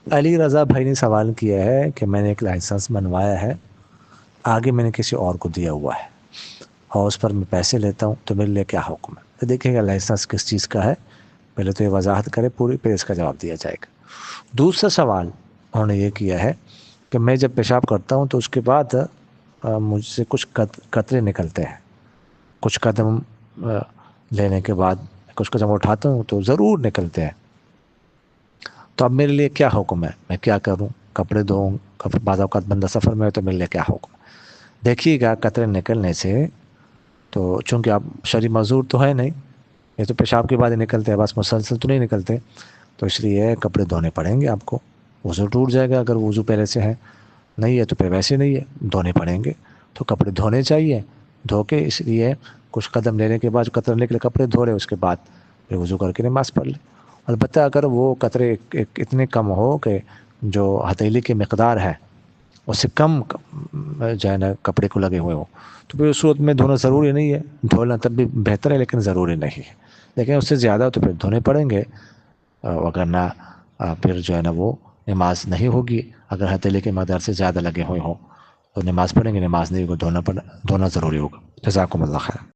علی رضا بھائی نے سوال کیا ہے کہ میں نے ایک لائسنس بنوایا ہے، آگے میں نے کسی اور کو دیا ہوا ہے اور اس پر میں پیسے لیتا ہوں، تو میرے لیے کیا حکم ہے؟ تو دیکھیں گا لائسنس کس چیز کا ہے، پہلے تو یہ وضاحت کرے پوری، پھر اس کا جواب دیا جائے گا۔ دوسرا سوال انہوں نے یہ کیا ہے کہ میں جب پیشاب کرتا ہوں تو اس کے بعد مجھ سے کچھ قطرے نکلتے ہیں، کچھ قدم لینے کے بعد کچھ قدم اٹھاتا ہوں تو ضرور نکلتے ہیں، تو اب میرے لیے کیا حکم ہے؟ میں کیا کروں؟ کپڑے دھوؤں؟ بعض اوقات بندہ سفر میں ہے تو میرے لیے کیا حکم ہے؟ دیکھیے گا قطرے نکلنے سے تو چونکہ آپ شرعی معذور تو ہے نہیں، یہ تو پیشاب کے بعد ہی نکلتے ہیں، بس مسلسل تو نہیں نکلتے، تو اس لیے کپڑے دھونے پڑیں گے آپ کو، وضو ٹوٹ جائے گا اگر وضو پہلے سے ہے، نہیں ہے تو پھر ویسے نہیں ہے، دھونے پڑیں گے، تو کپڑے دھونے چاہیے، دھو کے اس لیے کچھ قدم لینے کے بعد قطرے نکلے کپڑے دھو لے، اس کے بعد پھر وضو کر کے نماز پڑھ لے۔ البتہ اگر وہ قطرے اتنے کم ہو کہ جو ہتھیلی کی مقدار ہے اس سے کم جو ہے نا کپڑے کو لگے ہوئے ہو، تو پھر اس صورت میں دھونا ضروری نہیں ہے، دھونا تب بھی بہتر ہے لیکن ضروری نہیں ہے، لیکن اس سے زیادہ تو پھر دھونے پڑیں گے، وگرنہ پھر جو ہے نا وہ نماز نہیں ہوگی۔ اگر ہتھیلی کے مقدار سے زیادہ لگے ہوئے ہوں تو نماز پڑھیں گے، نماز نہیں ہوگی، دھونا ضروری ہوگا۔ جزاکم اللہ خیر۔